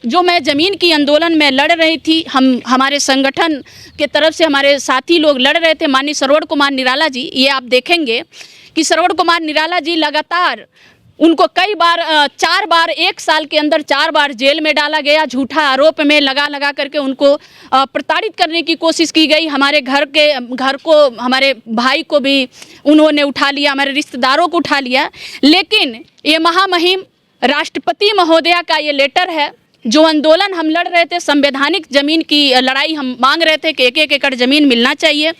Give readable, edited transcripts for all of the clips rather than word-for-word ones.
जो मैं ज़मीन की आंदोलन में लड़ रही थी, हमारे संगठन के तरफ से हमारे साथी लोग लड़ रहे थे, माननीय श्रवण कुमार निराला जी, ये आप देखेंगे कि श्रवण कुमार निराला जी लगातार उनको कई बार 4 बार 1 साल के अंदर 4 बार जेल में डाला गया। झूठा आरोप में लगा करके उनको प्रताड़ित करने की कोशिश की गई। हमारे घर को हमारे भाई को भी उन्होंने उठा लिया, हमारे रिश्तेदारों को उठा लिया। लेकिन ये महामहिम राष्ट्रपति महोदया का ये लेटर है, जो आंदोलन हम लड़ रहे थे, संवैधानिक ज़मीन की लड़ाई हम मांग रहे थे कि 1-1 एकड़ ज़मीन मिलना चाहिए,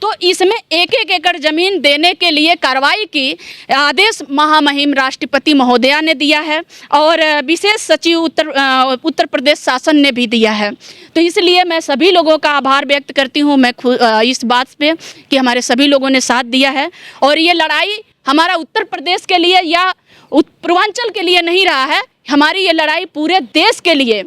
तो इसमें 1-1 एकड़ ज़मीन देने के लिए कार्रवाई की आदेश महामहिम राष्ट्रपति महोदया ने दिया है और विशेष सचिव उत्तर प्रदेश शासन ने भी दिया है। तो इसलिए मैं सभी लोगों का आभार व्यक्त करती हूँ मैं इस बात पे कि हमारे सभी लोगों ने साथ दिया है। और ये लड़ाई हमारा उत्तर प्रदेश के लिए या पूर्वांचल के लिए नहीं रहा है, हमारी ये लड़ाई पूरे देश के लिए,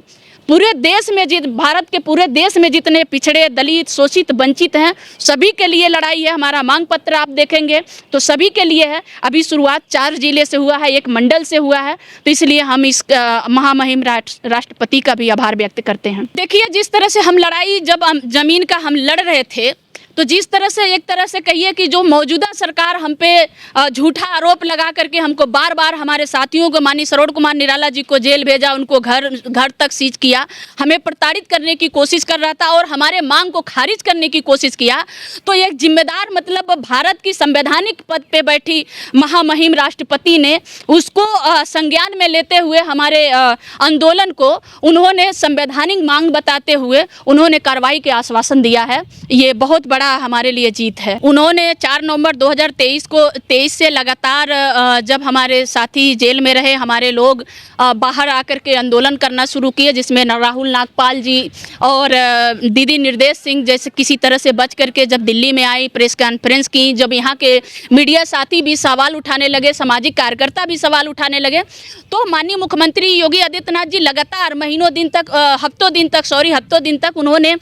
पूरे देश में भारत के पूरे देश में जितने पिछड़े, दलित, शोषित, वंचित हैं, सभी के लिए लड़ाई है। हमारा मांग पत्र आप देखेंगे तो सभी के लिए है। अभी शुरुआत 4 जिले से हुआ है, 1 मंडल से हुआ है, तो इसलिए हम इस महामहिम राष्ट्रपति का भी आभार व्यक्त करते हैं। देखिए, जिस तरह से हम लड़ाई जब ज़मीन का हम लड़ रहे थे, तो जिस तरह से एक तरह से कहिए कि जो मौजूदा सरकार हम पे झूठा आरोप लगा करके हमको बार बार हमारे साथियों को, माननीय श्रवण कुमार निराला जी को जेल भेजा, उनको घर तक सीज किया, हमें प्रताड़ित करने की कोशिश कर रहा था और हमारे मांग को खारिज करने की कोशिश किया, तो एक जिम्मेदार मतलब भारत की संवैधानिक पद पे बैठी महामहिम राष्ट्रपति ने उसको संज्ञान में लेते हुए हमारे आंदोलन को उन्होंने संवैधानिक मांग बताते हुए उन्होंने कार्रवाई के आश्वासन दिया है। ये बहुत बड़ा हमारे लिए जीत है। उन्होंने 4 नवंबर 2023 से लगातार जब हमारे साथी जेल में रहे, हमारे लोग बाहर आकर के आंदोलन करना शुरू किए, जिसमें राहुल नागपाल जी और दीदी निर्देश सिंह जैसे किसी तरह से बच करके जब दिल्ली में आई, प्रेस कॉन्फ्रेंस की, जब यहाँ के मीडिया साथी भी सवाल उठाने लगे, सामाजिक कार्यकर्ता भी सवाल उठाने लगे, तो माननीय मुख्यमंत्री योगी आदित्यनाथ जी लगातार हफ्तों दिन तक उन्होंने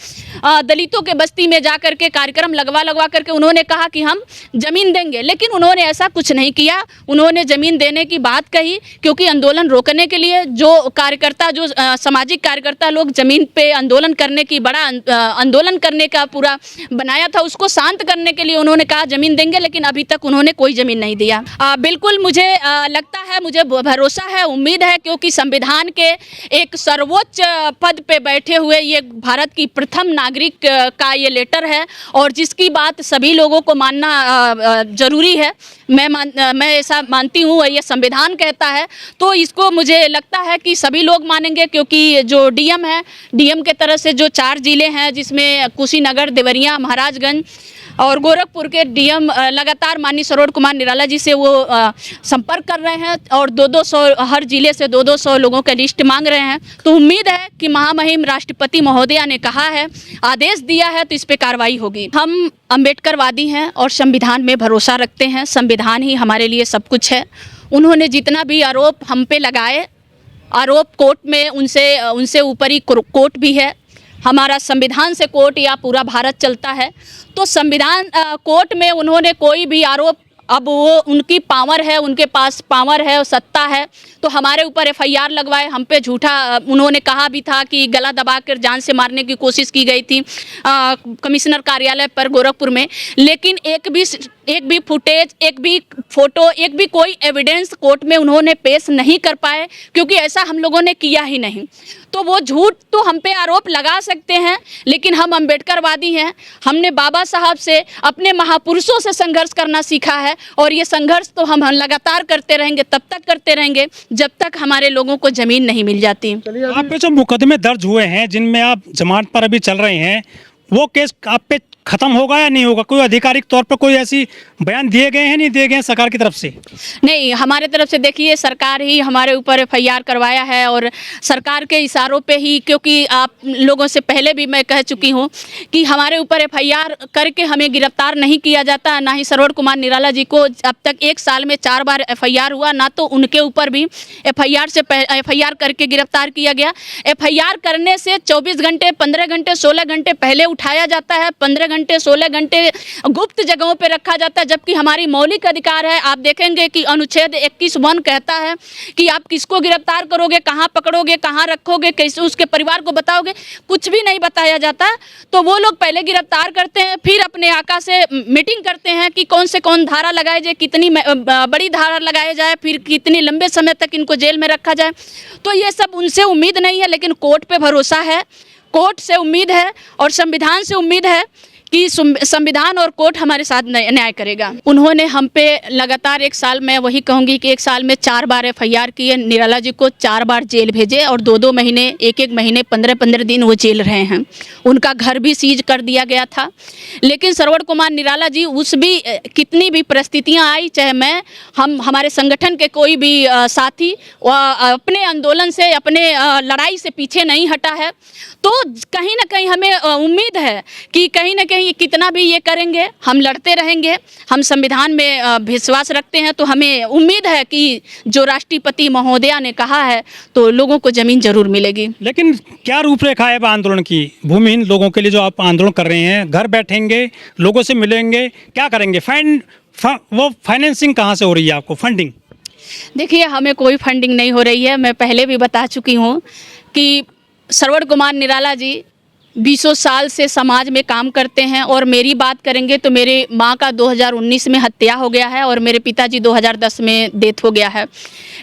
दलितों के बस्ती में जा करके कार्यक्रम लगवा करके उन्होंने कहा कि हम ज़मीन देंगे, लेकिन उन्होंने ऐसा कुछ नहीं किया। उन्होंने ज़मीन देने की बात कही, क्योंकि आंदोलन रोकने के लिए जो कार्यकर्ता, जो सामाजिक कार्यकर्ता लोग ज़मीन पे आंदोलन करने की बड़ा आंदोलन करने का पूरा बनाया था, उसको शांत करने के लिए उन्होंने कहा ज़मीन देंगे, लेकिन अभी तक उन्होंने कोई ज़मीन नहीं दिया। बिल्कुल मुझे लगता है, मुझे भरोसा है, उम्मीद है, क्योंकि संविधान के एक सर्वोच्च पद पे बैठे हुए ये भारत की प्रथम नागरिक का ये लेटर है और जिसकी बात सभी लोगों को मानना जरूरी है। मैं ऐसा मानती हूँ, ये संविधान कहता है, तो इसको मुझे लगता है कि सभी लोग मानेंगे, क्योंकि जो डीएम है, डीएम के तरफ से जो 4 जिले हैं, जिसमें कुशीनगर, देवरिया, महाराजगंज और गोरखपुर के डीएम लगातार माननीय श्रवण कुमार निराला जी से वो संपर्क कर रहे हैं और 200 हर जिले से 200 लोगों का लिस्ट मांग रहे हैं। तो उम्मीद है कि महामहिम राष्ट्रपति महोदया ने कहा है, आदेश दिया है, तो इस पे कार्रवाई होगी। हम अम्बेडकरवादी हैं और संविधान में भरोसा रखते हैं। संविधान ही हमारे लिए सब कुछ है। उन्होंने जितना भी आरोप हम पे लगाए, आरोप कोर्ट में उनसे ऊपर ही कोर्ट भी है। हमारा संविधान से कोर्ट या पूरा भारत चलता है, तो संविधान कोर्ट में उन्होंने कोई भी आरोप, अब वो उनकी पावर है, उनके पास पावर है और सत्ता है, तो हमारे ऊपर एफआईआर लगवाए, हम पे झूठा उन्होंने कहा भी था कि गला दबाकर जान से मारने की कोशिश की गई थी कमिश्नर कार्यालय पर गोरखपुर में, लेकिन एक भी फुटेज, एक भी फोटो, एक भी कोई एविडेंस कोर्ट में उन्होंने पेश नहीं कर पाए, क्योंकि ऐसा हम लोगों ने किया ही नहीं। तो वो झूठ तो हम पे आरोप लगा सकते हैं, लेकिन हम अम्बेडकरवादी हैं। हमने बाबा साहब से, अपने महापुरुषों से संघर्ष करना सीखा है और ये संघर्ष तो हम लगातार करते रहेंगे, तब तक करते रहेंगे जब तक हमारे लोगों को ज़मीन नहीं मिल जाती। आप पे जो मुकदमे दर्ज हुए हैं, जिनमें आप जमानत पर अभी चल रहे हैं, वो केस आप पे खत्म होगा या नहीं होगा? कोई आधिकारिक तौर पर कोई ऐसी बयान दिए गए हैं, नहीं दिए गए हैं सरकार की तरफ से? नहीं, हमारे तरफ से देखिए, सरकार ही हमारे ऊपर एफआईआर करवाया है और सरकार के इशारों पे ही, क्योंकि आप लोगों से पहले भी मैं कह चुकी हूँ कि हमारे ऊपर एफआईआर करके हमें गिरफ्तार नहीं किया जाता। ना ही श्रवण कुमार निराला जी को अब तक 1 साल में 4 बार एफआईआर हुआ, ना तो उनके ऊपर भी एफआईआर करके गिरफ्तार किया गया। एफआईआर करने से 24 घंटे, 15 घंटे, 16 घंटे पहले उठाया जाता है, 15 घंटे 16 घंटे गुप्त जगहों पे रखा जाता है, जबकि हमारी मौलिक अधिकार है। आप देखेंगे कि अनुच्छेद 21(1) कहता है कि आप किसको गिरफ्तार करोगे, कहाँ पकड़ोगे, कहाँ रखोगे, कैसे उसके परिवार को बताओगे, कुछ भी नहीं बताया जाता। तो वो लोग पहले गिरफ्तार करते हैं, फिर अपने आका से मीटिंग करते हैं कि कौन से कौन धारा लगाए जाए, कितनी बड़ी धारा लगाई जाए, फिर कितने लंबे समय तक इनको जेल में रखा जाए। तो ये सब उनसे उम्मीद नहीं है, लेकिन कोर्ट पे भरोसा है, कोर्ट से उम्मीद है और संविधान से उम्मीद है कि संविधान और कोर्ट हमारे साथ न्याय करेगा। उन्होंने हम पे लगातार 1 साल, मैं वही कहूँगी कि 1 साल में 4 बार FIR किए, निराला जी को 4 बार जेल भेजे और 2-2 महीने, 1-1 महीने, 15-15 दिन वो जेल रहे हैं। उनका घर भी सीज कर दिया गया था। लेकिन श्रवण कुमार निराला जी उस भी कितनी भी परिस्थितियाँ आई, चाहे हमारे संगठन के कोई भी साथी अपने आंदोलन से, अपने लड़ाई से पीछे नहीं हटा है। तो कहीं ना कहीं हमें उम्मीद है कि कहीं ना कहीं कितना भी ये करेंगे, हम लड़ते रहेंगे। हम संविधान में विश्वास रखते हैं, तो हमें उम्मीद है कि जो राष्ट्रपति महोदया ने कहा है तो लोगों को ज़मीन ज़रूर मिलेगी। लेकिन क्या रूपरेखा है आंदोलन की? भूमिहीन लोगों के लिए जो आप आंदोलन कर रहे हैं, घर बैठेंगे, लोगों से मिलेंगे, क्या करेंगे? वो फाइनेंसिंग कहाँ से हो रही है आपको, फंडिंग? देखिए, हमें कोई फंडिंग नहीं हो रही है। मैं पहले भी बता चुकी हूँ कि श्रवण कुमार निराला जी 20 साल से समाज में काम करते हैं। और मेरी बात करेंगे तो मेरे माँ का 2019 में हत्या हो गया है और मेरे पिताजी 2010 में डेथ हो गया है।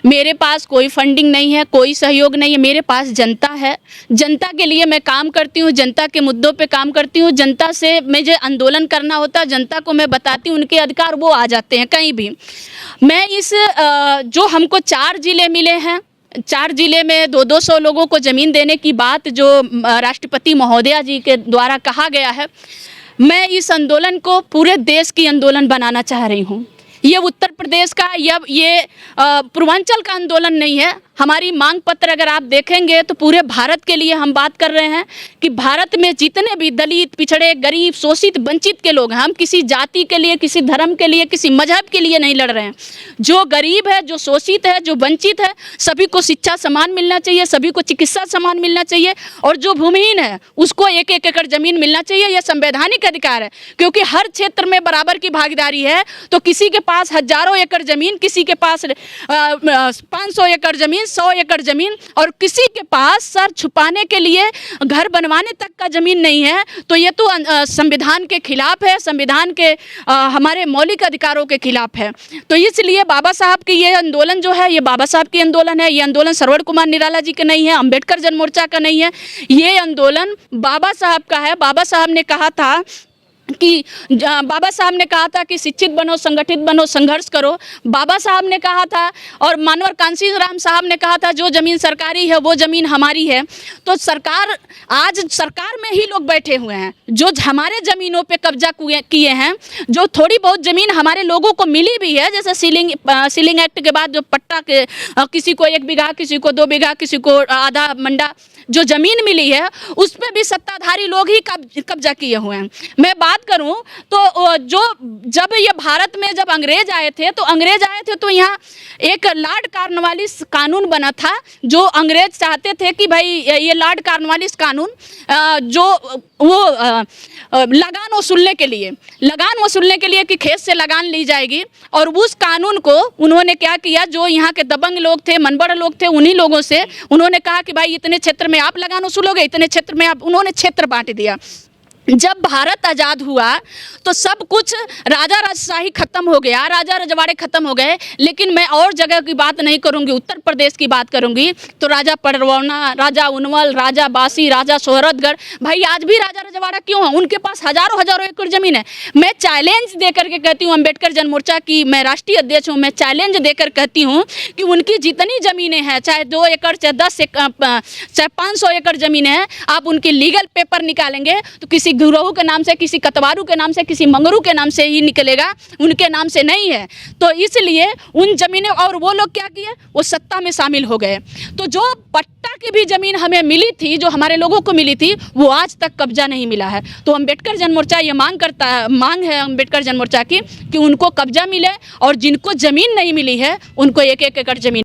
मेरे पास कोई फंडिंग नहीं है, कोई सहयोग नहीं है। मेरे पास जनता है, जनता के लिए मैं काम करती हूँ, जनता के मुद्दों पे काम करती हूँ। जनता से मुझे आंदोलन करना होता है, जनता को मैं बताती हूँ, उनके अधिकार वो आ जाते हैं कहीं भी। मैं जो हमको 4 जिले मिले हैं, 4 जिले में 200 लोगों को ज़मीन देने की बात जो राष्ट्रपति महोदया जी के द्वारा कहा गया है, मैं इस आंदोलन को पूरे देश की आंदोलन बनाना चाह रही हूँ। ये उत्तर प्रदेश का या ये पूर्वांचल का आंदोलन नहीं है। हमारी मांग पत्र अगर आप देखेंगे तो पूरे भारत के लिए हम बात कर रहे हैं कि भारत में जितने भी दलित, पिछड़े, गरीब, शोषित, वंचित के लोग हैं, हम किसी जाति के लिए, किसी धर्म के लिए, किसी मजहब के लिए नहीं लड़ रहे हैं। जो गरीब है, जो शोषित है, जो वंचित है, सभी को शिक्षा समान मिलना चाहिए, सभी को चिकित्सा समान मिलना चाहिए और जो भूमिहीन है उसको 1-1 एकड़ ज़मीन मिलना चाहिए। यह संवैधानिक अधिकार है, क्योंकि हर क्षेत्र में बराबर की भागीदारी है। तो किसी के पास हजारों एकड़ ज़मीन, किसी के पास 500 एकड़ ज़मीन, 100 एकड़ ज़मीन और किसी के पास सर छुपाने के लिए घर बनवाने तक का ज़मीन नहीं है, तो ये तो संविधान के खिलाफ है, संविधान के हमारे मौलिक अधिकारों के खिलाफ है। तो इसलिए बाबा साहब की ये आंदोलन जो है, ये बाबा साहब की आंदोलन है। ये आंदोलन श्रवण कुमार निराला जी का नहीं है, अंबेडकर जन मोर्चा का नहीं है। ये आंदोलन बाबा साहब का है। बाबा साहब ने कहा था कि शिक्षित बनो, संगठित बनो, संघर्ष करो। बाबा साहब ने कहा था और मानवर कांसी राम साहब ने कहा था, जो ज़मीन सरकारी है वो ज़मीन हमारी है। तो आज सरकार में ही लोग बैठे हुए हैं जो हमारे ज़मीनों पे कब्जा किए हैं। जो थोड़ी बहुत ज़मीन हमारे लोगों को मिली भी है, जैसे सीलिंग एक्ट के बाद जो पट्टा के किसी को 1 बीघा, किसी को 2 बीघा, किसी को आधा मंडा जो ज़मीन मिली है, उस पर भी सत्ताधारी लोग ही कब्जा किए हुए हैं। मैं बात करूं तो जब ये भारत में जब अंग्रेज आए थे तो यहाँ एक लॉर्ड कॉर्नवालिस कानून बना था। जो अंग्रेज चाहते थे कि भाई ये लॉर्ड कॉर्नवालिस कानून लगान वसूलने के लिए कि खेत से लगान ली जाएगी, और उस कानून को उन्होंने क्या किया, जो यहाँ के दबंग लोग थे, मनबड़ लोग थे, उन्हीं लोगों से उन्होंने कहा कि भाई इतने क्षेत्र में आप लगान वसूलोगे, इतने क्षेत्र में आप। उन्होंने क्षेत्र बांट दिया। जब भारत आज़ाद हुआ तो सब कुछ राजा राजशाही खत्म हो गया, राजा रजवाड़े खत्म हो गए। लेकिन मैं और जगह की बात नहीं करूंगी, उत्तर प्रदेश की बात करूंगी। तो राजा परवौना, राजा उनवल, राजा बासी, राजा सोहरतगढ़, भाई आज भी राजा रजवाड़ा क्यों है? उनके पास हजारों एकड़ जमीन है। मैं चैलेंज देकर के कहती हूँ, अंबेडकर जन मोर्चा की मैं राष्ट्रीय अध्यक्ष हूँ, मैं चैलेंज देकर कहती हूँ कि उनकी जितनी ज़मीनें हैं, चाहे 2 एकड़, चाहे 10 एकड़, चाहे 500 एकड़ ज़मीनें हैं, आप उनके लीगल पेपर निकालेंगे तो किसी गुरहू के नाम से, किसी कतवारू के नाम से, किसी मंगरू के नाम से ही निकलेगा, उनके नाम से नहीं है। तो इसलिए उन जमीनें, और वो लोग क्या किए, वो सत्ता में शामिल हो गए। तो जो पट्टा की भी जमीन हमें मिली थी, जो हमारे लोगों को मिली थी, वो आज तक कब्जा नहीं मिला है। तो अंबेडकर जन मोर्चा ये मांग है अंबेडकर जन मोर्चा की कि उनको कब्जा मिले और जिनको जमीन नहीं मिली है उनको 1-1 एकड़ जमीन